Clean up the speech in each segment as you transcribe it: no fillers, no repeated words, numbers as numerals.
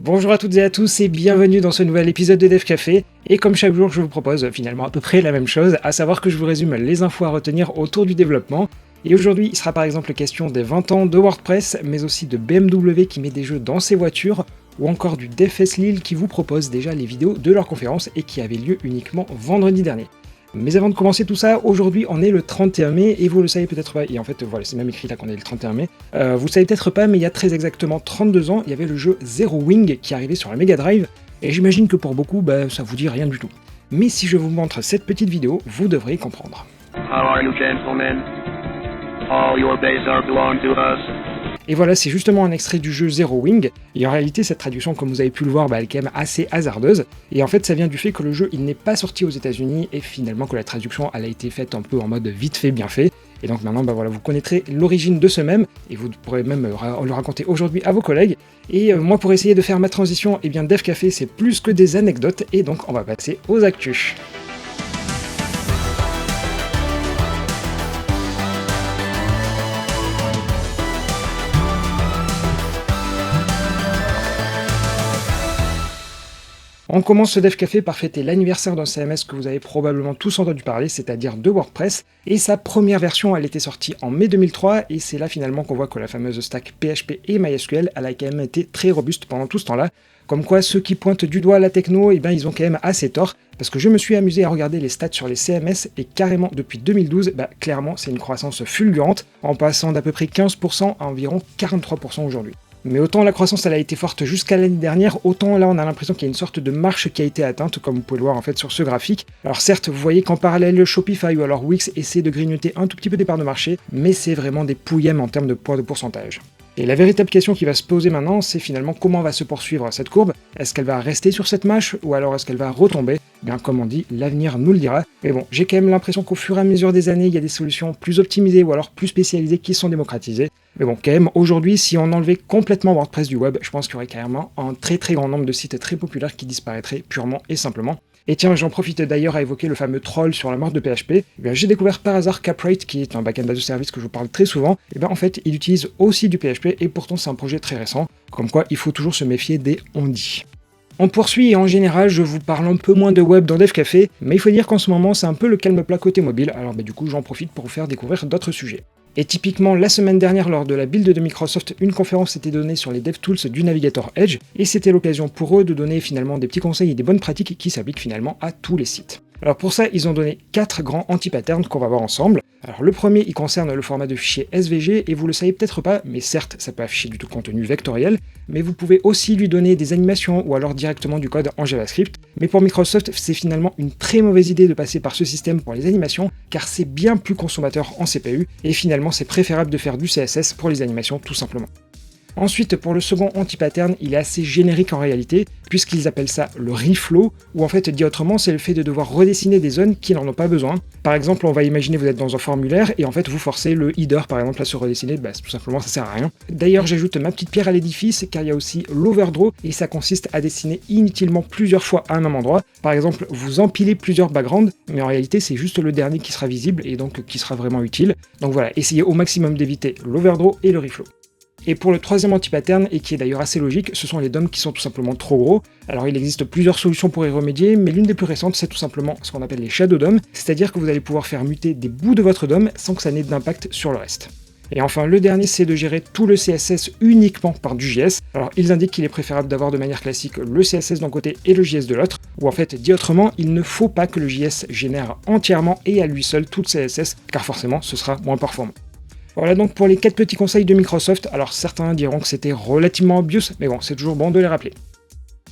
Bonjour à toutes et à tous et bienvenue dans ce nouvel épisode de Dev Café. Et comme chaque jour, je vous propose finalement à peu près la même chose, à savoir que je vous résume les infos à retenir autour du développement. Et aujourd'hui, il sera par exemple question des 20 ans de WordPress, mais aussi de BMW qui met des jeux dans ses voitures, ou encore du DevFest Lille qui vous propose déjà les vidéos de leur conférence et qui avait lieu uniquement vendredi dernier. Mais avant de commencer tout ça, aujourd'hui on est le 31 mai et vous le savez peut-être pas, et en fait voilà c'est même écrit là qu'on est le 31 mai, vous le savez peut-être pas mais il y a très exactement 32 ans, il y avait le jeu Zero Wing qui arrivait sur la Mega Drive, et j'imagine que pour beaucoup ça vous dit rien du tout. Mais si je vous montre cette petite vidéo, vous devrez comprendre. How are you, gentlemen? All your days are belong to us. Et voilà, c'est justement un extrait du jeu Zero Wing, et en réalité cette traduction, comme vous avez pu le voir, elle est quand même assez hasardeuse, et en fait ça vient du fait que le jeu il n'est pas sorti aux États-Unis et finalement que la traduction elle a été faite un peu en mode vite fait, bien fait, et donc maintenant voilà, vous connaîtrez l'origine de ce même, et vous pourrez même le raconter aujourd'hui à vos collègues, et moi pour essayer de faire ma transition, eh bien Dev Café c'est plus que des anecdotes, et donc on va passer aux actus. On commence ce Dev Café par fêter l'anniversaire d'un CMS que vous avez probablement tous entendu parler, c'est-à-dire de WordPress, et sa première version elle était sortie en mai 2003, et c'est là finalement qu'on voit que la fameuse stack PHP et MySQL elle a quand même été très robuste pendant tout ce temps-là, comme quoi ceux qui pointent du doigt la techno, ils ont quand même assez tort, parce que je me suis amusé à regarder les stats sur les CMS, et carrément depuis 2012, clairement c'est une croissance fulgurante, en passant d'à peu près 15% à environ 43% aujourd'hui. Mais autant la croissance elle a été forte jusqu'à l'année dernière, autant là on a l'impression qu'il y a une sorte de marche qui a été atteinte, comme vous pouvez le voir en fait sur ce graphique. Alors certes, vous voyez qu'en parallèle Shopify ou alors Wix essaie de grignoter un tout petit peu des parts de marché, mais c'est vraiment des pouillèmes en termes de poids de pourcentage. Et la véritable question qui va se poser maintenant, c'est finalement comment va se poursuivre cette courbe. Est-ce qu'elle va rester sur cette marche, ou alors est-ce qu'elle va retomber? Bien comme on dit, l'avenir nous le dira. Mais bon, j'ai quand même l'impression qu'au fur et à mesure des années, il y a des solutions plus optimisées ou alors plus spécialisées qui sont démocratisées. Mais bon, quand même, aujourd'hui, si on enlevait complètement WordPress du web, je pense qu'il y aurait carrément un très très grand nombre de sites très populaires qui disparaîtraient purement et simplement. Et tiens, j'en profite d'ailleurs à évoquer le fameux troll sur la mort de PHP. J'ai découvert par hasard Caprate, qui est un backend as a service que je vous parle très souvent. En fait, il utilise aussi du PHP et pourtant c'est un projet très récent. Comme quoi, il faut toujours se méfier des on-dit. On poursuit et en général, je vous parle un peu moins de web dans Dev Café, mais il faut dire qu'en ce moment, c'est un peu le calme plat côté mobile. Alors du coup, j'en profite pour vous faire découvrir d'autres sujets. Et typiquement, la semaine dernière, lors de la build de Microsoft, une conférence était donnée sur les DevTools du navigateur Edge, et c'était l'occasion pour eux de donner finalement des petits conseils et des bonnes pratiques qui s'appliquent finalement à tous les sites. Alors pour ça, ils ont donné 4 grands anti-patterns qu'on va voir ensemble. Alors le premier, il concerne le format de fichier SVG, et vous le savez peut-être pas, mais certes, ça peut afficher du tout contenu vectoriel, mais vous pouvez aussi lui donner des animations ou alors directement du code en JavaScript. Mais pour Microsoft, c'est finalement une très mauvaise idée de passer par ce système pour les animations, car c'est bien plus consommateur en CPU, et finalement c'est préférable de faire du CSS pour les animations tout simplement. Ensuite, pour le second anti-pattern, il est assez générique en réalité, puisqu'ils appellent ça le reflow, ou en fait, dit autrement, c'est le fait de devoir redessiner des zones qui n'en ont pas besoin. Par exemple, on va imaginer vous êtes dans un formulaire, et en fait, vous forcez le header, par exemple, à se redessiner, tout simplement, ça sert à rien. D'ailleurs, j'ajoute ma petite pierre à l'édifice, car il y a aussi l'overdraw, et ça consiste à dessiner inutilement plusieurs fois à un même endroit. Par exemple, vous empilez plusieurs backgrounds, mais en réalité, c'est juste le dernier qui sera visible, et donc qui sera vraiment utile. Donc voilà, essayez au maximum d'éviter l'overdraw et le reflow. Et pour le troisième anti-pattern, et qui est d'ailleurs assez logique, ce sont les DOM qui sont tout simplement trop gros. Alors il existe plusieurs solutions pour y remédier, mais l'une des plus récentes c'est tout simplement ce qu'on appelle les shadow DOM, c'est-à-dire que vous allez pouvoir faire muter des bouts de votre DOM sans que ça n'ait d'impact sur le reste. Et enfin le dernier c'est de gérer tout le CSS uniquement par du JS. Alors ils indiquent qu'il est préférable d'avoir de manière classique le CSS d'un côté et le JS de l'autre, ou en fait dit autrement, il ne faut pas que le JS génère entièrement et à lui seul tout le CSS, car forcément ce sera moins performant. Voilà donc pour les 4 petits conseils de Microsoft. Alors certains diront que c'était relativement obvious, mais bon, c'est toujours bon de les rappeler.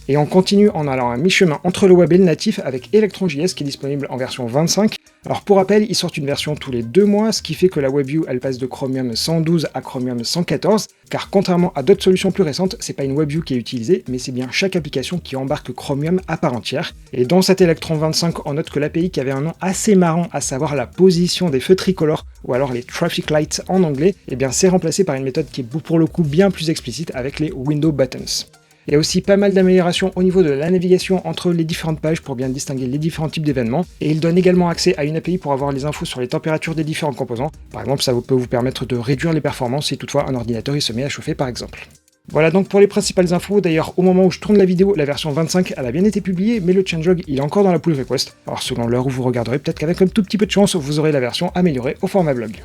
Et on continue en allant à mi-chemin entre le web et le natif avec Electron.js qui est disponible en version 25. Alors pour rappel, ils sortent une version tous les 2 mois, ce qui fait que la WebView elle passe de Chromium 112 à Chromium 114, car contrairement à d'autres solutions plus récentes, c'est pas une WebView qui est utilisée, mais c'est bien chaque application qui embarque Chromium à part entière. Et dans cet Electron 25, on note que l'API qui avait un nom assez marrant, à savoir la position des feux tricolores, ou alors les traffic lights en anglais, c'est remplacé par une méthode qui est pour le coup bien plus explicite avec les window buttons. Il y a aussi pas mal d'améliorations au niveau de la navigation entre les différentes pages pour bien distinguer les différents types d'événements, et il donne également accès à une API pour avoir les infos sur les températures des différents composants. Par exemple, ça peut vous permettre de réduire les performances si toutefois un ordinateur il se met à chauffer par exemple. Voilà donc pour les principales infos. D'ailleurs, au moment où je tourne la vidéo, la version 25 elle a bien été publiée, mais le changelog il est encore dans la pull request. Alors selon l'heure où vous regarderez, peut-être qu'avec un tout petit peu de chance, vous aurez la version améliorée au format blog.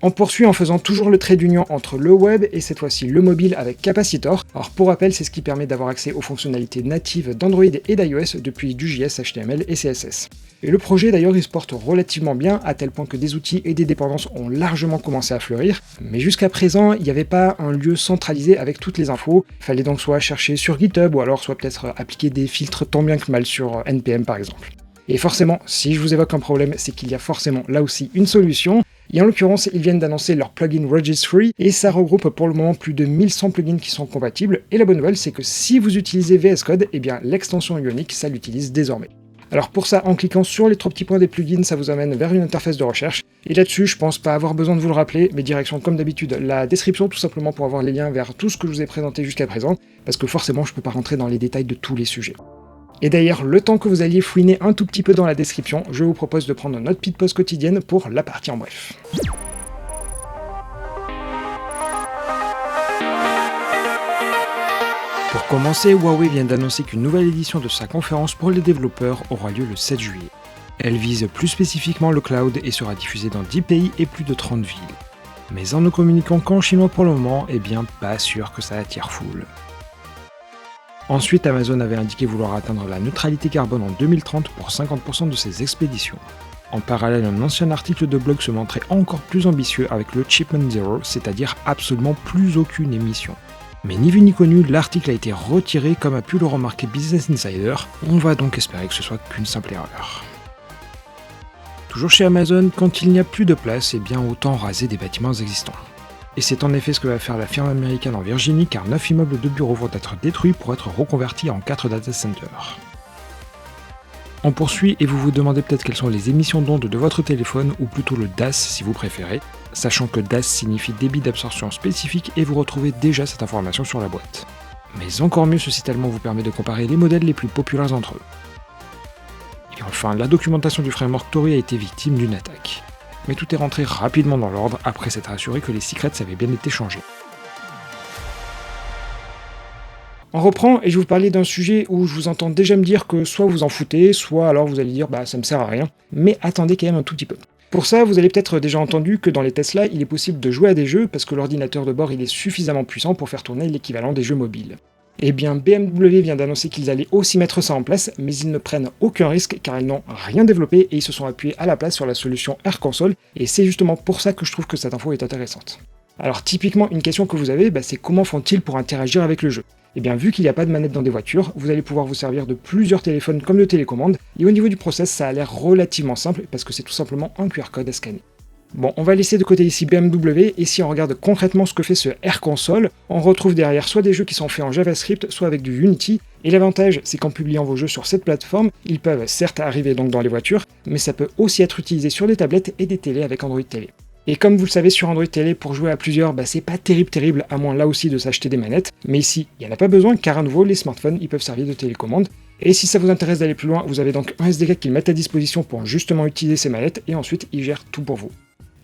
On poursuit en faisant toujours le trait d'union entre le web et cette fois-ci le mobile avec Capacitor. Alors pour rappel, c'est ce qui permet d'avoir accès aux fonctionnalités natives d'Android et d'iOS depuis du JS, HTML et CSS. Et le projet d'ailleurs il se porte relativement bien, à tel point que des outils et des dépendances ont largement commencé à fleurir, mais jusqu'à présent il n'y avait pas un lieu centralisé avec toutes les infos, il fallait donc soit chercher sur GitHub ou alors soit peut-être appliquer des filtres tant bien que mal sur NPM par exemple. Et forcément, si je vous évoque un problème, c'est qu'il y a forcément là aussi une solution. Et en l'occurrence, ils viennent d'annoncer leur plugin Registry, et ça regroupe pour le moment plus de 1100 plugins qui sont compatibles. Et la bonne nouvelle, c'est que si vous utilisez VS Code, eh bien l'extension Ionic, ça l'utilise désormais. Alors pour ça, en cliquant sur les 3 petits points des plugins, ça vous amène vers une interface de recherche. Et là-dessus, je pense pas avoir besoin de vous le rappeler, mais direction comme d'habitude la description, tout simplement pour avoir les liens vers tout ce que je vous ai présenté jusqu'à présent, parce que forcément, je peux pas rentrer dans les détails de tous les sujets. Et d'ailleurs, le temps que vous alliez fouiner un tout petit peu dans la description, je vous propose de prendre notre petite pause quotidienne pour la partie en bref. Pour commencer, Huawei vient d'annoncer qu'une nouvelle édition de sa conférence pour les développeurs aura lieu le 7 juillet. Elle vise plus spécifiquement le cloud et sera diffusée dans 10 pays et plus de 30 villes. Mais en ne communiquant qu'en chinois pour le moment, eh bien pas sûr que ça attire foule. Ensuite, Amazon avait indiqué vouloir atteindre la neutralité carbone en 2030 pour 50% de ses expéditions. En parallèle, un ancien article de blog se montrait encore plus ambitieux avec le Shipment Zero, c'est-à-dire absolument plus aucune émission. Mais ni vu ni connu, l'article a été retiré comme a pu le remarquer Business Insider, on va donc espérer que ce soit qu'une simple erreur. Toujours chez Amazon, quand il n'y a plus de place, eh bien autant raser des bâtiments existants. Et c'est en effet ce que va faire la firme américaine en Virginie, car 9 immeubles de bureaux vont être détruits pour être reconvertis en 4 data centers. On poursuit et vous vous demandez peut-être quelles sont les émissions d'ondes de votre téléphone, ou plutôt le DAS si vous préférez, sachant que DAS signifie débit d'absorption spécifique et vous retrouvez déjà cette information sur la boîte. Mais encore mieux, ce site allemand vous permet de comparer les modèles les plus populaires entre eux. Et enfin, la documentation du framework Tori a été victime d'une attaque. Mais tout est rentré rapidement dans l'ordre après s'être assuré que les secrets avaient bien été changés. On reprend et je vais vous parler d'un sujet où je vous entends déjà me dire que soit vous en foutez, soit alors vous allez dire bah ça me sert à rien, mais attendez quand même un tout petit peu. Pour ça, vous avez peut-être déjà entendu que dans les Tesla, il est possible de jouer à des jeux parce que l'ordinateur de bord il est suffisamment puissant pour faire tourner l'équivalent des jeux mobiles. Eh bien, BMW vient d'annoncer qu'ils allaient aussi mettre ça en place, mais ils ne prennent aucun risque car ils n'ont rien développé et ils se sont appuyés à la place sur la solution Air Console, et c'est justement pour ça que je trouve que cette info est intéressante. Alors typiquement, une question que vous avez, c'est comment font-ils pour interagir avec le jeu ? Eh bien, vu qu'il n'y a pas de manette dans des voitures, vous allez pouvoir vous servir de plusieurs téléphones comme de télécommande, et au niveau du process, ça a l'air relativement simple parce que c'est tout simplement un QR code à scanner. Bon, on va laisser de côté ici BMW, et si on regarde concrètement ce que fait ce Air Console, on retrouve derrière soit des jeux qui sont faits en JavaScript, soit avec du Unity, et l'avantage c'est qu'en publiant vos jeux sur cette plateforme, ils peuvent certes arriver donc dans les voitures, mais ça peut aussi être utilisé sur des tablettes et des télés avec Android Télé. Et comme vous le savez sur Android Télé, pour jouer à plusieurs, c'est pas terrible, à moins là aussi de s'acheter des manettes, mais ici, il n'y en a pas besoin, car à nouveau, les smartphones, ils peuvent servir de télécommande. Et si ça vous intéresse d'aller plus loin, vous avez donc un SDK qu'ils mettent à disposition pour justement utiliser ces manettes, et ensuite, ils gèrent tout pour vous.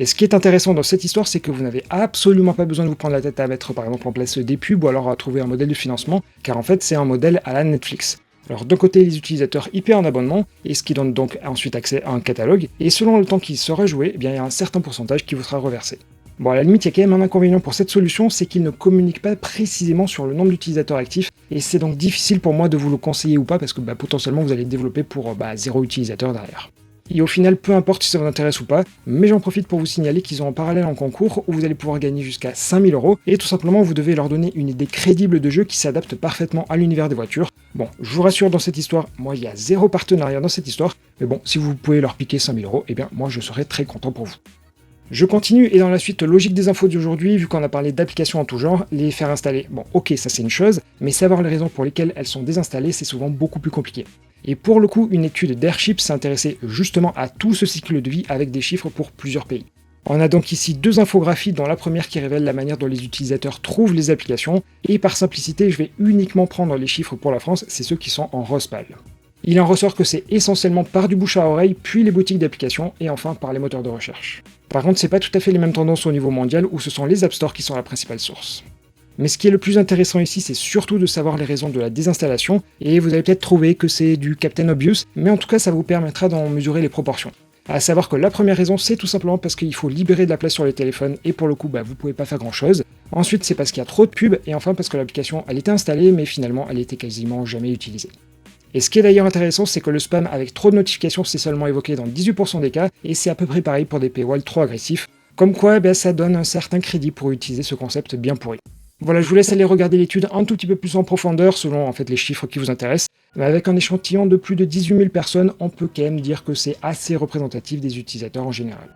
Et ce qui est intéressant dans cette histoire, c'est que vous n'avez absolument pas besoin de vous prendre la tête à mettre par exemple en place des pubs ou alors à trouver un modèle de financement, car en fait c'est un modèle à la Netflix. Alors d'un côté les utilisateurs y paient un abonnement, et ce qui donne donc ensuite accès à un catalogue, et selon le temps qu'il sera joué, il y a un certain pourcentage qui vous sera reversé. Bon, à la limite, il y a quand même un inconvénient pour cette solution, c'est qu'il ne communique pas précisément sur le nombre d'utilisateurs actifs, et c'est donc difficile pour moi de vous le conseiller ou pas, parce que potentiellement vous allez développer pour 0 utilisateur derrière. Et au final, peu importe si ça vous intéresse ou pas, mais j'en profite pour vous signaler qu'ils ont en parallèle un concours où vous allez pouvoir gagner jusqu'à 5000 €, et tout simplement vous devez leur donner une idée crédible de jeu qui s'adapte parfaitement à l'univers des voitures. Bon, je vous rassure dans cette histoire, moi il y a 0 partenariat dans cette histoire, mais bon, si vous pouvez leur piquer 5000 €, eh bien moi je serai très content pour vous. Je continue, et dans la suite logique des infos d'aujourd'hui, vu qu'on a parlé d'applications en tout genre, les faire installer, bon ok ça c'est une chose, mais savoir les raisons pour lesquelles elles sont désinstallées c'est souvent beaucoup plus compliqué. Et pour le coup, une étude d'Airship s'est intéressée justement à tout ce cycle de vie avec des chiffres pour plusieurs pays. On a donc ici 2 infographies, dont la première qui révèle la manière dont les utilisateurs trouvent les applications, et par simplicité je vais uniquement prendre les chiffres pour la France, c'est ceux qui sont en rose pâle. Il en ressort que c'est essentiellement par du bouche à oreille, puis les boutiques d'applications, et enfin par les moteurs de recherche. Par contre, c'est pas tout à fait les mêmes tendances au niveau mondial, où ce sont les App Store qui sont la principale source. Mais ce qui est le plus intéressant ici, c'est surtout de savoir les raisons de la désinstallation, et vous allez peut-être trouver que c'est du Captain Obvious, mais en tout cas ça vous permettra d'en mesurer les proportions. À savoir que la première raison, c'est tout simplement parce qu'il faut libérer de la place sur les téléphones, et pour le coup, vous pouvez pas faire grand chose. Ensuite, c'est parce qu'il y a trop de pubs, et enfin parce que l'application, elle était installée, mais finalement, elle était quasiment jamais utilisée. Et ce qui est d'ailleurs intéressant, c'est que le spam avec trop de notifications, c'est seulement évoqué dans 18% des cas, et c'est à peu près pareil pour des paywalls trop agressifs. Comme quoi, ça donne un certain crédit pour utiliser ce concept bien pourri. Voilà, je vous laisse aller regarder l'étude un tout petit peu plus en profondeur, selon en fait les chiffres qui vous intéressent. Mais avec un échantillon de plus de 18 000 personnes, on peut quand même dire que c'est assez représentatif des utilisateurs en général.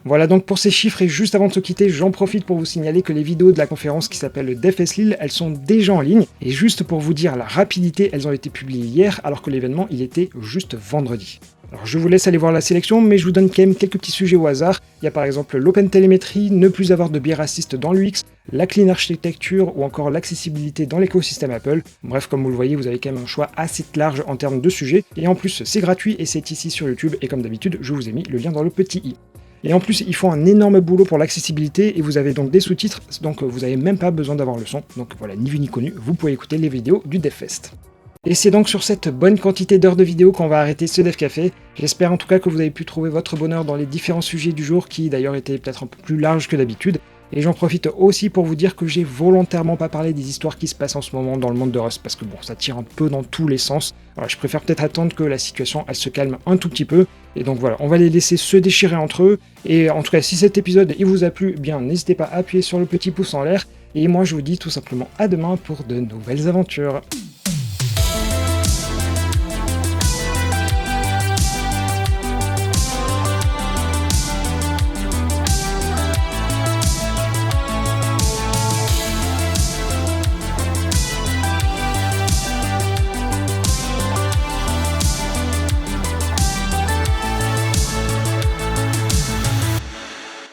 Voilà donc pour ces chiffres, et juste avant de se quitter, j'en profite pour vous signaler que les vidéos de la conférence qui s'appelle le DevFest Lille, elles sont déjà en ligne, et juste pour vous dire la rapidité, elles ont été publiées hier, alors que l'événement il était juste vendredi. Alors je vous laisse aller voir la sélection, mais je vous donne quand même quelques petits sujets au hasard. Il y a par exemple l'open télémétrie, ne plus avoir de biais racistes dans l'UX, la clean architecture ou encore l'accessibilité dans l'écosystème Apple. Bref, comme vous le voyez, vous avez quand même un choix assez large en termes de sujets, et en plus c'est gratuit et c'est ici sur YouTube, et comme d'habitude, je vous ai mis le lien dans le petit i. Et en plus, ils font un énorme boulot pour l'accessibilité, et vous avez donc des sous-titres, donc vous n'avez même pas besoin d'avoir le son. Donc voilà, ni vu ni connu, vous pouvez écouter les vidéos du DevFest. Et c'est donc sur cette bonne quantité d'heures de vidéos qu'on va arrêter ce Dev Café. J'espère en tout cas que vous avez pu trouver votre bonheur dans les différents sujets du jour, qui d'ailleurs étaient peut-être un peu plus larges que d'habitude. Et j'en profite aussi pour vous dire que j'ai volontairement pas parlé des histoires qui se passent en ce moment dans le monde de Rust, parce que bon, ça tire un peu dans tous les sens. Alors, je préfère peut-être attendre que la situation elle se calme un tout petit peu. Et donc voilà, on va les laisser se déchirer entre eux. Et en tout cas, si cet épisode il vous a plu, bien n'hésitez pas à appuyer sur le petit pouce en l'air. Et moi je vous dis tout simplement à demain pour de nouvelles aventures.